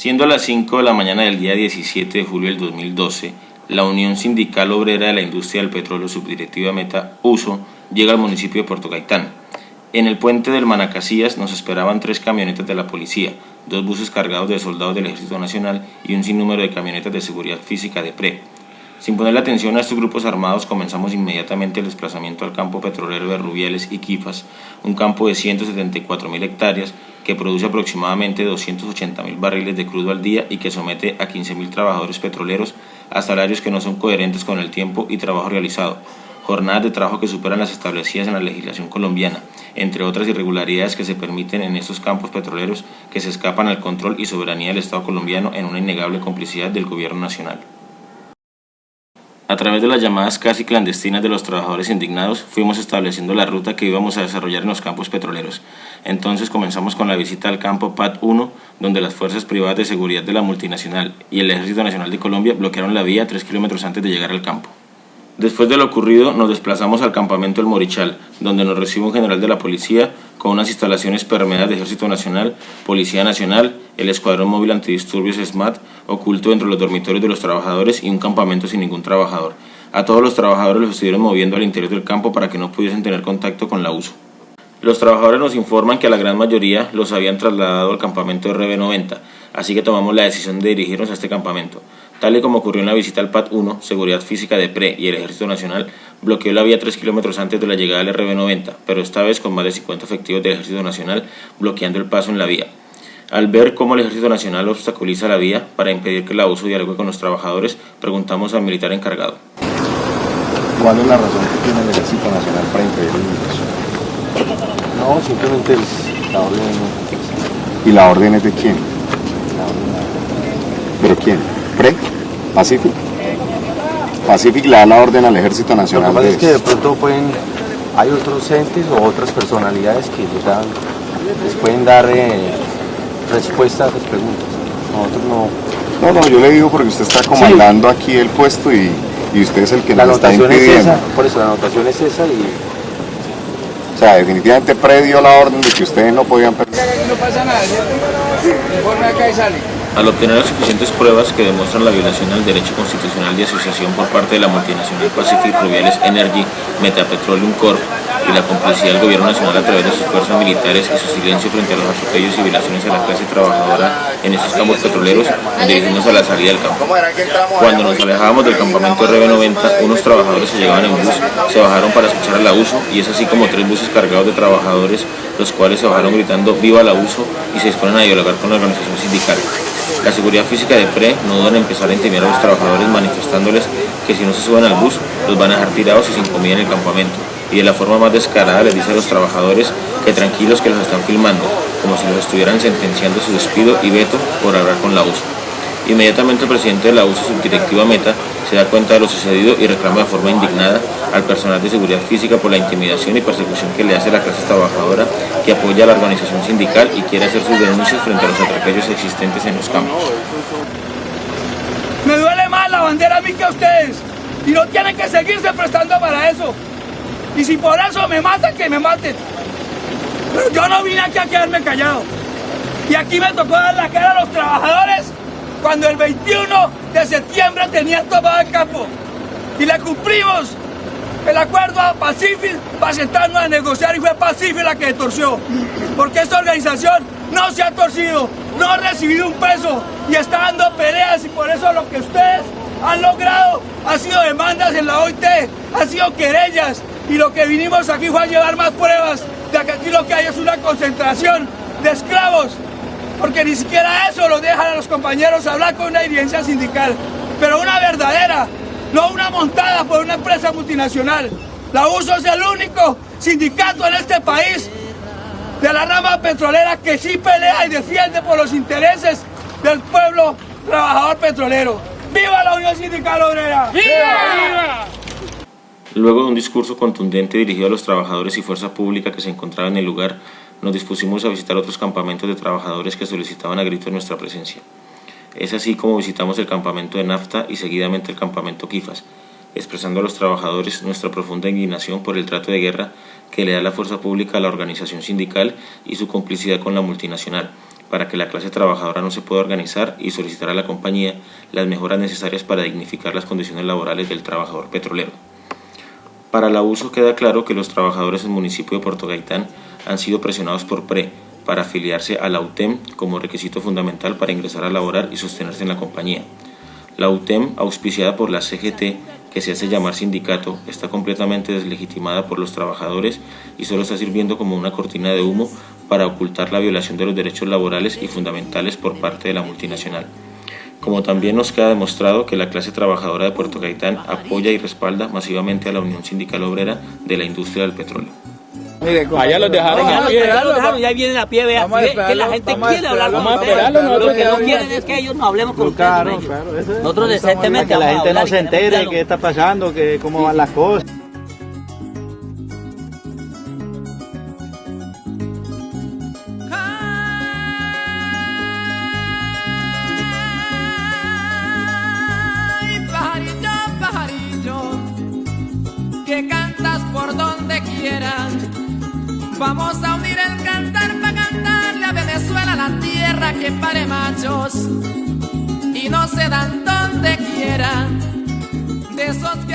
Siendo las 5 de la mañana del día 17 de julio del 2012, la Unión Sindical Obrera de la Industria del Petróleo Subdirectiva Meta USO llega al municipio de Puerto Gaitán. En el puente del Manacasías nos esperaban 3 camionetas de la policía, 2 buses cargados de soldados del Ejército Nacional y un sinnúmero de camionetas de seguridad física de PRE. Sin ponerle atención a estos grupos armados, comenzamos inmediatamente el desplazamiento al campo petrolero de Rubiales y Quifas, un campo de 174.000 hectáreas que produce aproximadamente 280.000 barriles de crudo al día y que somete a 15.000 trabajadores petroleros a salarios que no son coherentes con el tiempo y trabajo realizado, jornadas de trabajo que superan las establecidas en la legislación colombiana, entre otras irregularidades que se permiten en estos campos petroleros que se escapan al control y soberanía del Estado colombiano en una innegable complicidad del gobierno nacional. A través de las llamadas casi clandestinas de los trabajadores indignados, fuimos estableciendo la ruta que íbamos a desarrollar en los campos petroleros. Entonces comenzamos con la visita al campo PAD 1, donde las fuerzas privadas de seguridad de la multinacional y el Ejército Nacional de Colombia bloquearon la vía 3 kilómetros antes de llegar al campo. Después de lo ocurrido, nos desplazamos al campamento El Morichal, donde nos recibe un general de la policía con unas instalaciones permeadas de Ejército Nacional, Policía Nacional, el Escuadrón Móvil Antidisturbios SMAT, oculto dentro de los dormitorios de los trabajadores y un campamento sin ningún trabajador. A todos los trabajadores los estuvieron moviendo al interior del campo para que no pudiesen tener contacto con la USO. Los trabajadores nos informan que a la gran mayoría los habían trasladado al campamento RB90, así que tomamos la decisión de dirigirnos a este campamento. Tal y como ocurrió en la visita al PAD 1, Seguridad Física de PRE y el Ejército Nacional bloqueó la vía 3 kilómetros antes de la llegada del RB90, pero esta vez con más de 50 efectivos del Ejército Nacional bloqueando el paso en la vía. Al ver cómo el Ejército Nacional obstaculiza la vía para impedir que la USO dialogue con los trabajadores, preguntamos al militar encargado. ¿Cuál es la razón que tiene el Ejército Nacional para impedir el ingreso? No, simplemente la orden. ¿Y la orden es de quién? ¿Pero quién? ¿PRE? ¿Pacific? Pacific le da la orden al Ejército Nacional. Lo que pasa es que de pronto hay otros entes o otras personalidades que les pueden dar respuesta a esas preguntas. Nosotros no. No, yo le digo porque usted está comandando aquí el puesto y usted es el que nos está impidiendo. Es esa, por eso la anotación es esa y... O sea, definitivamente PRE dio la orden de que ustedes no podían perder. No pasa nada, ¿cierto? Informe acá y sale. Al obtener las suficientes pruebas que demuestran la violación al derecho constitucional de asociación por parte de la multinacional Pacific Rubiales Energy, Metapetroleum Corp. Y la complicidad del gobierno nacional a través de sus fuerzas militares y su silencio frente a los atropellos y violaciones a la clase trabajadora en estos campos petroleros, nos dirigimos a la salida del campo. Cuando nos alejábamos del campamento RB90, unos trabajadores que llegaban en bus se bajaron para escuchar a la USO y es así como 3 buses cargados de trabajadores, los cuales se bajaron gritando ¡Viva la USO! Y se disponen a dialogar con la organización sindical. La seguridad física de PRE no duda en empezar a intimidar a los trabajadores manifestándoles que si no se suben al bus los van a dejar tirados y sin comida en el campamento, y de la forma más descarada les dice a los trabajadores que tranquilos que los están filmando, como si los estuvieran sentenciando su despido y veto por hablar con la USO. Inmediatamente el presidente de la USO Subdirectiva Meta se da cuenta de lo sucedido y reclama de forma indignada al personal de seguridad física por la intimidación y persecución que le hace la clase trabajadora que apoya a la organización sindical y quiere hacer sus denuncias frente a los atropellos existentes en los campos. Me duele más la bandera a mí que a ustedes y no tienen que seguirse prestando para eso. Y si por eso me matan, que me maten. Pero yo no vine aquí a quedarme callado. Y aquí me tocó dar la cara a los trabajadores cuando el 21 de septiembre tenían tomado el campo. Y le cumplimos el acuerdo a Pacific para sentarnos a negociar y fue Pacific la que torció. Porque esta organización no se ha torcido, no ha recibido un peso y está dando peleas y por eso lo que ustedes han logrado ha sido demandas en la OIT, ha sido querellas. Y lo que vinimos aquí fue a llevar más pruebas de que aquí lo que hay es una concentración de esclavos, porque ni siquiera eso lo dejan a los compañeros hablar con una dirigencia sindical, pero una verdadera, no una montada por una empresa multinacional. La USO es el único sindicato en este país de la rama petrolera que sí pelea y defiende por los intereses del pueblo trabajador petrolero. ¡Viva la Unión Sindical Obrera! ¡Viva! ¡Viva! Luego de un discurso contundente dirigido a los trabajadores y fuerza pública que se encontraban en el lugar, nos dispusimos a visitar otros campamentos de trabajadores que solicitaban a gritos nuestra presencia. Es así como visitamos el campamento de Nafta y seguidamente el campamento Quifas, expresando a los trabajadores nuestra profunda indignación por el trato de guerra que le da la fuerza pública a la organización sindical y su complicidad con la multinacional, para que la clase trabajadora no se pueda organizar y solicitar a la compañía las mejoras necesarias para dignificar las condiciones laborales del trabajador petrolero. Para la USO queda claro que los trabajadores del municipio de Puerto Gaitán han sido presionados por PRE para afiliarse a la UTEM como requisito fundamental para ingresar a laborar y sostenerse en la compañía. La UTEM, auspiciada por la CGT, que se hace llamar sindicato, está completamente deslegitimada por los trabajadores y solo está sirviendo como una cortina de humo para ocultar la violación de los derechos laborales y fundamentales por parte de la multinacional. Como también nos queda demostrado que la clase trabajadora de Puerto Gaitán apoya y respalda masivamente a la Unión Sindical Obrera de la industria del petróleo. Mire, allá los dejaron a pie. Ya vienen a pie, vea, que la gente quiere hablar con ustedes. Lo que no quieren es que ellos no hablemos con ustedes. Nosotros decentemente que la gente no se entere qué está pasando, que cómo van las cosas. Que cantas por donde quieras. Vamos a unir el cantar para cantarle a Venezuela, la tierra que pare machos y no se dan donde quiera. De esos que